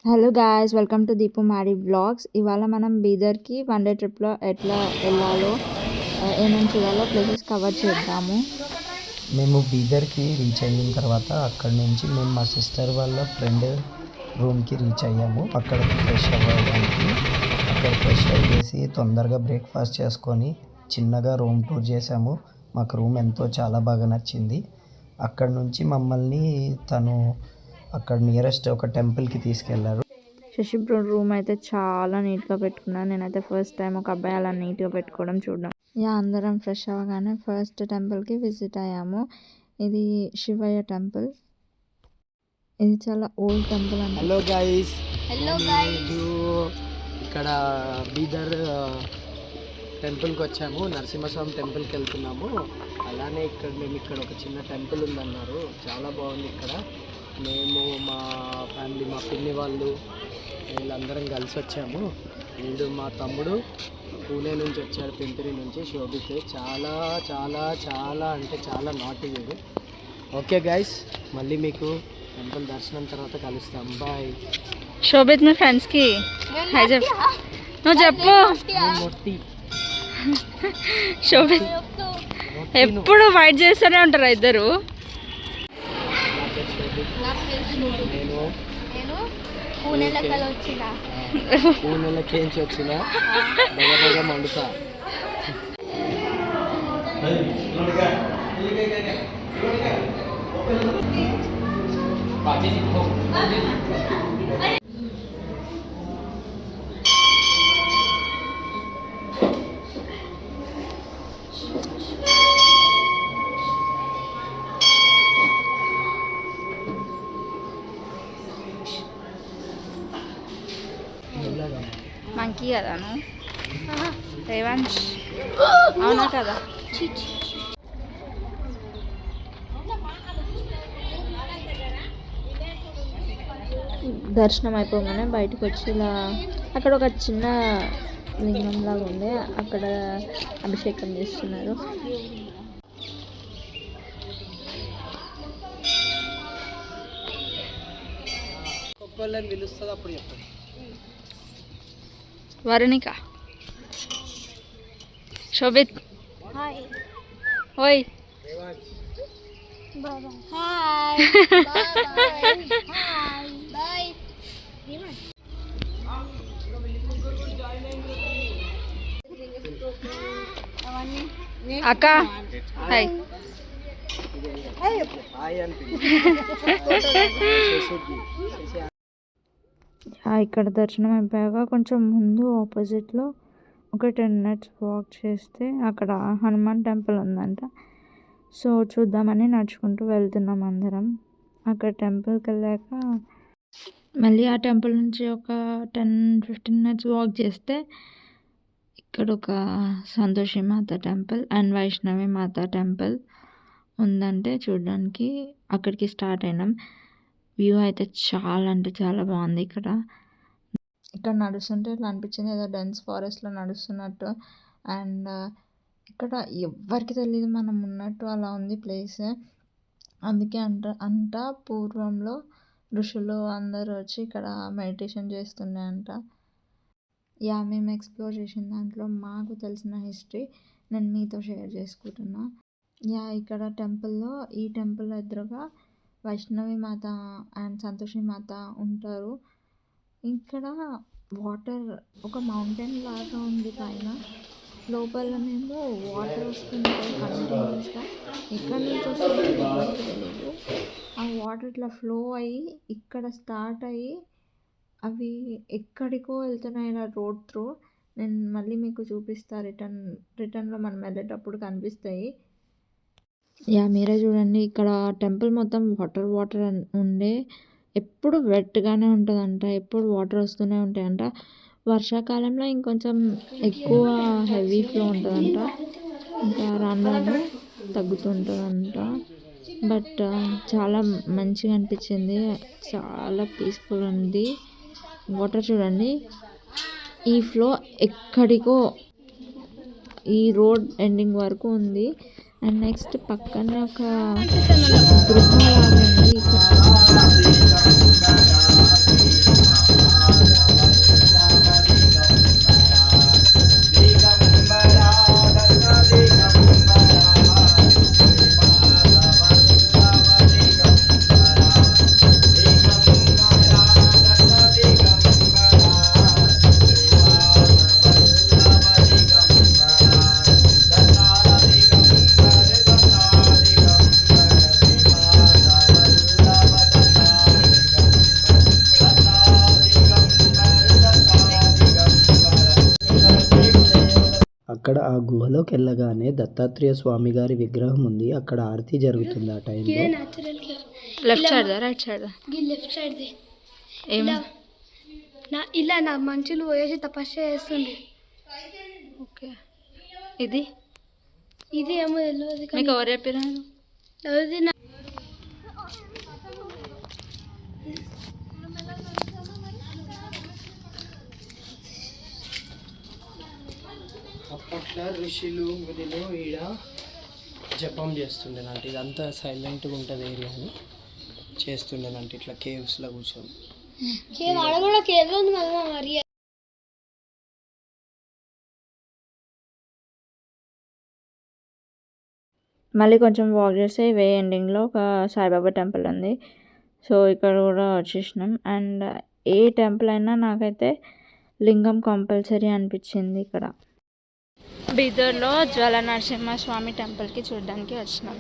Hello guys, welcome to Deepu మాడి vlogs. ఇవాళ మనం బీదర్కి వన్ డే ట్రిప్లో ఎట్లా వెళ్ళాలో ఏమేమి చూడాలో ప్లేసెస్ కవర్ చేద్దాము. మేము బీదర్కి రీచ్ అయిన తర్వాత అక్కడ నుంచి మేము మా సిస్టర్ వాళ్ళ ఫ్రెండ్ రూమ్కి రీచ్ అయ్యాము. అక్కడ ఫ్రెష్ అవ్వడానికి అక్కడ ఫ్రెష్ అయ్యేసి తొందరగా బ్రేక్ఫాస్ట్ చేసుకొని చిన్నగా రూమ్ టూర్ చేసాము. మాకు రూమ్ చాలా బాగా నచ్చింది. అక్కడ నుంచి మమ్మల్ని తను అక్కడ నియరెస్ట్ ఒక టెంపుల్కి తీసుకెళ్లారు. శశి బ్రో రూమ్ అయితే చాలా నీట్గా పెట్టుకున్నాను. నేనైతే ఫస్ట్ టైం ఒక అబ్బాయి అలా నీట్గా పెట్టుకోవడం చూడడం. అందరం ఫ్రెష్ అవ్వగానే ఫస్ట్ టెంపుల్కి విజిట్ అయ్యాము. ఇది శివయ్య టెంపుల్. ఇది చాలా ఓల్డ్ టెంపుల్ అండి. హలో గైస్, ఇక్కడ బీదర్ టెంపుల్కి వచ్చాము. నరసింహస్వామి టెంపుల్కి వెళ్తున్నాము. అలానే ఇక్కడ ఒక చిన్న టెంపుల్ ఉందన్నారు. చాలా బాగుంది. ఇక్కడ మేము మా ఫ్యామిలీ, మా పిన్ని వాళ్ళు వీళ్ళందరం కలిసి వచ్చాము. వీడు మా తమ్ముడు పూణే నుంచి వచ్చాడు, పింపిరి నుంచి. శోభిత్ చాలా చాలా చాలా అంటే చాలా నాటి వీడు. ఓకే గైస్, మళ్ళీ మీకు టెంపుల్ దర్శనం తర్వాత కలుస్తాం. బాయ్. శోభిత్ మీ ఫ్రెండ్స్కి హాయ్ చెప్పు. నువ్వు చెప్పు. శోభిత్ ఎప్పుడు వైట్ చేస్తూనే ఉంటారా ఇద్దరు? నేను పూణేలకి వచ్చిన బాగా మండుతా. మంకీ కదాను రేవంశ్, అవునా కదా? దర్శనం అయిపోగానే బయటకు వచ్చి ఇలా అక్కడ ఒక చిన్న లింగం లాగా ఉంది, అక్కడ అభిషేకం చేస్తున్నారు. పిలుస్తుంది అప్పుడు చెప్పండి. వరుణిక, శోభిత్, ఓయ్ అక్క హాయ్. ఇక్కడ దర్శనం అయిపోయాక కొంచెం ముందు ఆపోజిట్లో ఒక 10 minutes వాక్ చేస్తే అక్కడ హనుమాన్ టెంపుల్ ఉందంట. సో చూద్దామని నడుచుకుంటూ వెళ్తున్నాం అందరం. అక్కడ టెంపుల్కి వెళ్ళాక మళ్ళీ ఆ టెంపుల్ నుంచి ఒక 10-15 minutes వాక్ చేస్తే ఇక్కడ ఒక సంతోషి మాత temple and Vaishnavi Mata temple ఉందంటే చూడడానికి అక్కడికి స్టార్ట్ అయినాం. వ్యూ అయితే చాలా అంటే చాలా బాగుంది. ఇక్కడ నడుస్తుంటే ఇట్లా అనిపించింది ఏదో డెన్స్ ఫారెస్ట్లో నడుస్తున్నట్టు. అండ్ ఇక్కడ ఎవరికి తెలియదు మనం ఉన్నట్టు అలా ఉంది ప్లేస్. అందుకే అంట పూర్వంలో ఋషులు అందరూ వచ్చి ఇక్కడ మెడిటేషన్ చేస్తుండే అంట. మేము ఎక్స్ప్లోర్ చేసిన దాంట్లో మాకు తెలిసిన హిస్టరీ నేను మీతో షేర్ చేసుకుంటున్నా. ఇక్కడ టెంపుల్లో ఈ టెంపుల్ ఎదురుగా వైష్ణవి మాత అండ్ సంతోషి మాత ఉంటారు. ఇక్కడ వాటర్ ఒక మౌంటైన్ లాగా ఉంది. పైన లోపలనేమో వాటర్ వస్తుంటాయి కంటిన్యూస్గా. ఎక్కడి నుంచి వస్తుందో ఎవరికి తెలియదు. ఆ వాటర్ ఇట్లా ఫ్లో అయ్యి ఇక్కడ స్టార్ట్ అయ్యి అవి ఎక్కడికో వెళ్తున్నాయి ఇలా రోడ్ త్రూ. నేను మళ్ళీ మీకు చూపిస్తాను. రిటర్న్లో మనం వెళ్ళేటప్పుడు కనిపిస్తాయి. మీరే చూడండి. ఇక్కడ టెంపుల్ మొత్తం వాటర్ ఉండే ఎప్పుడు వెట్గానే ఉంటుందంట. ఎప్పుడు వాటర్ వస్తూనే ఉంటాయంట. వర్షాకాలంలో ఇంకొంచెం ఎక్కువ హెవీ ఫ్లో ఉంటుందంట. ఇంకా రాను తగ్గుతుంటుందంట. బట్ చాలా మంచిగా అనిపించింది. చాలా పీస్ఫుల్ ఉంది. వాటర్ చూడండి, ఈ ఫ్లో ఎక్కడికో ఈ రోడ్ ఎండింగ్ వరకు ఉంది. అండ్ నెక్స్ట్ పక్కనే ఒక గృహ లాగా ఉంది. అక్కడ ఆ గుహలోకి వెళ్ళగానే దత్తాత్రేయ స్వామి గారి విగ్రహం ఉంది. అక్కడ ఆరతి జరుగుతుంది ఆ టైంలో. Left side right side left side ఏమో ఇలా నా మనుషులు పోయేసి తపస్సు చేస్తుండే. ఓకే ఇది ఇది ఏమో తెలియదు మీకు ఎవరు చెప్పారు? అప్పట్లో ఋషులు మునులు ఈడ జపం చేస్తుండేనంట. ఇదంతా సైలెంట్గా ఉంటుంది ఏరియా అని చేస్తుండేనంట. ఇట్లా కేవ్స్లో కూర్చొని ఆడ కూడా కేవ్ ఉంది మరి. మళ్ళీ కొంచెం వాక్ చేస్తే వే ఎండింగ్లో ఒక సాయిబాబా టెంపుల్ ఉంది. సో ఇక్కడ కూడా వచ్చేసినాం. అండ్ ఏ టెంపుల్ అయినా నాకైతే లింగం కంపల్సరీ అనిపించింది. ఇక్కడ బీదర్లో జ్వాల నరసింహస్వామి టెంపుల్కి చూడడానికి వచ్చినాం.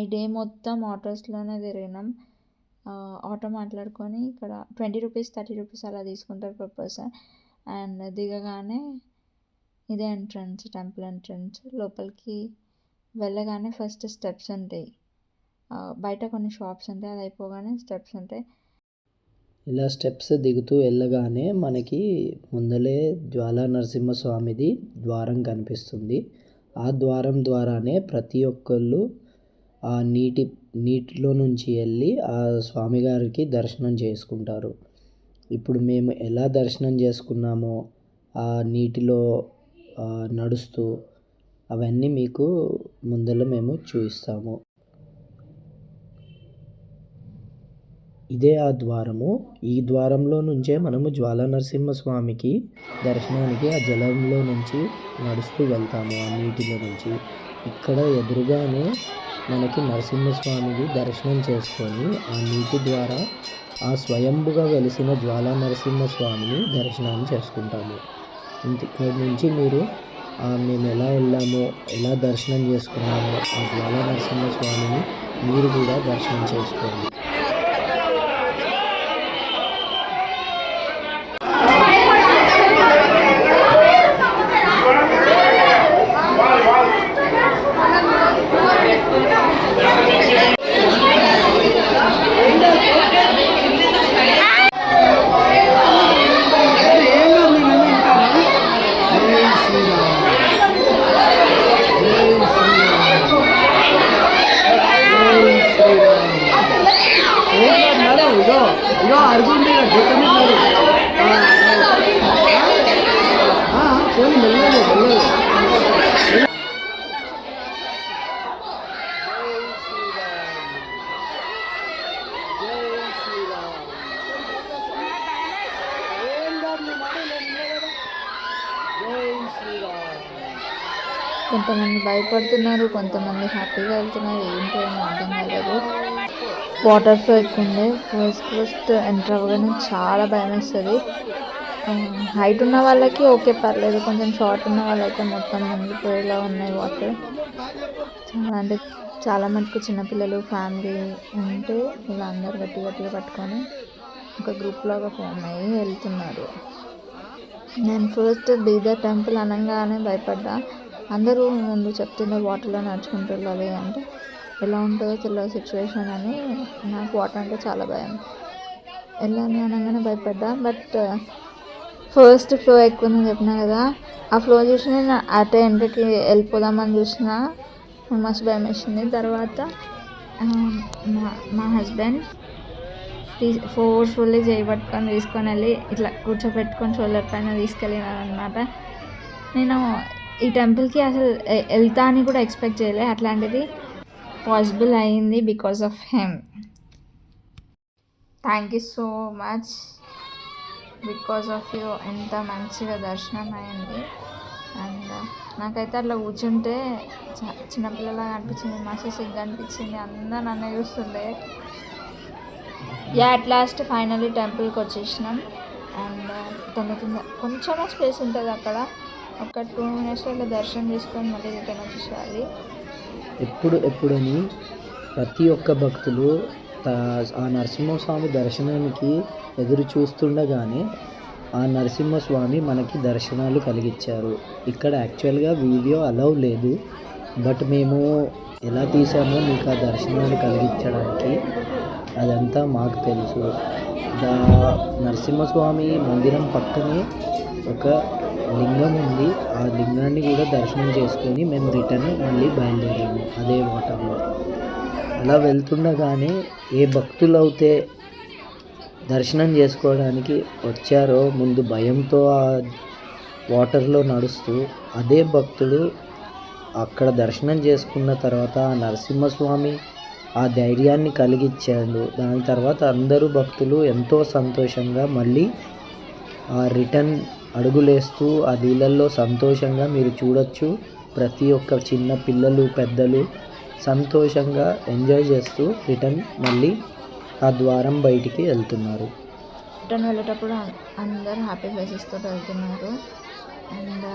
ఈ డే మొత్తం ఆటోస్లోనే తిరిగినాం. ఆటో మాట్లాడుకొని ఇక్కడ 20 రూపీస్ 30 రూపీస్ అలా తీసుకుంటారు పర్ పర్సన్. అండ్ దిగగానే ఇదే ఎంట్రన్స్, టెంపుల్ ఎంట్రన్స్. లోపలికి వెళ్ళగానే ఫస్ట్ స్టెప్స్ ఉంటాయి. బయట కొన్ని షాప్స్ ఉంటాయి, అది అయిపోగానే స్టెప్స్ ఉంటాయి. ఇలా స్టెప్స్ దిగుతూ వెళ్ళగానే మనకి ముందలే జ్వాలా నరసింహస్వామిది ద్వారం కనిపిస్తుంది. ఆ ద్వారం ద్వారానే ప్రతి ఒక్కళ్ళు ఆ నీటిలో నుంచి వెళ్ళి ఆ స్వామిగారికి దర్శనం చేసుకుంటారు. ఇప్పుడు మేము ఎలా దర్శనం చేసుకున్నామో ఆ నీటిలో నడుస్తూ అవన్నీ మీకు ముందర మేము చూపిస్తాము. ఇదే ఆ ద్వారము. ఈ ద్వారంలో నుంచే మనము జ్వాలా నరసింహస్వామికి దర్శనానికి ఆ జలంలో నుంచి నడుస్తూ వెళ్తాము, ఆ నీటిలో నుంచి. ఇక్కడ ఎదురుగానే మనకి నరసింహస్వామికి దర్శనం చేసుకొని ఆ నీటి ద్వారా ఆ స్వయంభుగా వెలిసిన జ్వాలా నరసింహస్వామిని దర్శనాన్ని చేసుకుంటాము. ఇక్కడి నుంచి మీరు మేము ఎలా వెళ్ళామో, ఎలా దర్శనం చేసుకున్నామో ఆ జ్వాలా నరసింహస్వామిని మీరు కూడా దర్శనం చేసుకోండి. కొంతమంది భయపడుతున్నారు, కొంతమంది హ్యాపీగా వెళ్తున్నారు. ఏంటో ఏమో అర్థం కాలేదు. వాటర్ ఫ్లో ఎక్కువ ఉండే. ఫస్ట్ ఎంటర్ అవ్వగానే చాలా భయం వేస్తుంది. హైట్ ఉన్న వాళ్ళకి ఓకే పర్లేదు, కొంచెం షార్ట్ ఉన్న వాళ్ళైతే మొత్తం మునిగిపోయేలా ఉన్నాయి వాటర్. అంటే చాలా మటుకు చిన్నపిల్లలు ఫ్యామిలీ ఉంటే ఇలా అందరు గట్టిగా పట్టుకొని ఒక గ్రూప్ లాగా ఫామ్ అయ్యి వెళ్తున్నారు. నేను ఫస్ట్ బీదర్ టెంపుల్ అనగానే భయపడ్డా. అందరూ ముందు చెప్తున్నారు వాటర్లో నడుచుకుంటూ వెళ్ళాలి అంటే ఎలా ఉంటుందో తెలియదు సిచ్యువేషన్ అని. నాకు వాటర్ అంటే చాలా భయం. వెళ్ళాలి అనగానే భయపడ్డా. బట్ ఫస్ట్ ఫ్లో ఎక్కువ ఉందని చెప్పినా కదా, ఆ ఫ్లో చూసి నేను అటే ఎంట్రీకి వెళ్ళిపోదామని చూసిన మస్తు భయం వేసింది. తర్వాత మా హస్బెండ్ ఫోర్స్ఫుల్లీ చేయబట్టుకొని తీసుకొని వెళ్ళి ఇట్లా కూర్చోబెట్టుకొని షోల్డర్ పైన తీసుకెళ్ళినారు అనమాట. నేను ఈ టెంపుల్కి అసలు వెళ్తా అని కూడా ఎక్స్పెక్ట్ చేయలే. అట్లాంటిది పాసిబుల్ అయ్యింది because of him. Thank you so much. Because of you ఎంత మంచిగా దర్శనం అయింది. అండ్ నాకైతే అట్లా కూర్చుంటే చిన్నపిల్లలాగా అనిపించింది, మస్తు సిగ్గు అనిపించింది. అందరూ నన్ను చూస్తుండే. అట్ లాస్ట్ ఫైనల్లీ టెంపుల్కి వచ్చేసినాం. అండ్ కొంచెమే స్పేస్ ఉంటుంది అక్కడ. ఒక 2 minutesలో దర్శనం చేసుకొని మళ్ళీ రిటర్న్ వచ్చేసేయాలి. ఎప్పుడని ప్రతి ఒక్క భక్తులు ఆ నరసింహస్వామి దర్శనానికి ఎదురు చూస్తుండగానే ఆ నరసింహస్వామి మనకి దర్శనాలు కలిగించారు. ఇక్కడ యాక్చువల్గా వీడియో అలౌ లేదు, బట్ మేము ఎలా తీసామో మీకు ఆ దర్శనాలు కలిగించడానికి అదంతా మాకు తెలుసు. నరసింహస్వామి మందిరం పక్కనే ఒక లింగం ఉంది. ఆ లింగాన్ని కూడా దర్శనం చేసుకొని మేము రిటర్న్ మళ్ళీ బయలుదేరాము అదే వాటర్లో. అలా వెళ్తుండగానే ఏ భక్తులైతే దర్శనం చేసుకోవడానికి వచ్చారో ముందు భయంతో ఆ వాటర్లో నడుస్తూ, అదే భక్తుడు అక్కడ దర్శనం చేసుకున్న తర్వాత ఆ నరసింహస్వామి ఆ ధైర్యాన్ని కలిగించాడు. దాని తర్వాత అందరూ భక్తులు ఎంతో సంతోషంగా మళ్ళీ ఆ రిటర్న్ అడుగులేస్తూ ఆ నీళ్ళల్లో సంతోషంగా మీరు చూడొచ్చు. ప్రతి ఒక్క చిన్న పిల్లలు పెద్దలు సంతోషంగా ఎంజాయ్ చేస్తూ రిటర్న్ మళ్ళీ ఆ ద్వారం బయటికి వెళ్తున్నారు. రిటర్న్ వెళ్ళేటప్పుడు అందరు హ్యాపీ ఫేసెస్తో వెళ్తున్నారు. అండ్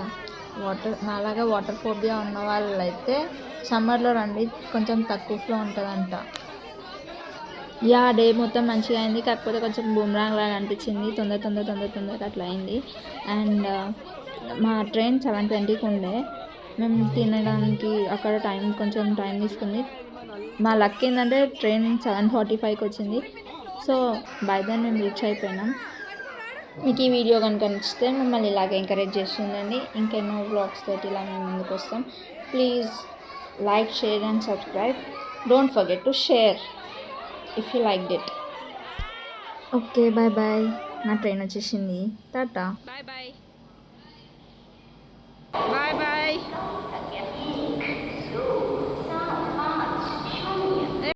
నాలాగా వాటర్ ఫోబియా ఉన్న వాళ్ళు అయితే సమ్మర్లో రండి, కొంచెం తక్కువ ఫ్లో ఉంటుందంట. డే మొత్తం మంచిగా అయింది, కాకపోతే కొంచెం బూమ్రాంగ్ లాగా అనిపించింది. తొందరగా అట్లా అయింది. అండ్ మా ట్రైన్ 7:20కి ఉండే. మేము తినడానికి అక్కడ కొంచెం టైం తీసుకుంది. మా లక్ ఏంటంటే ట్రైన్ 7:45కి వచ్చింది. సో బై దెన్ మేము రీచ్ అయిపోయినాం. మీకు ఈ వీడియో కనుక నచ్చితే మిమ్మల్ని ఇలాగే ఎంకరేజ్ చేస్తుందండి. ఇంకెన్నో వ్లాగ్స్ తోటి ఇలా మేము ముందుకు వస్తాం. Please like, share and subscribe. Don't forget to share if you liked it. Okay, bye. నా ట్రైన్ వచ్చేసింది. టాటా. బాయ్.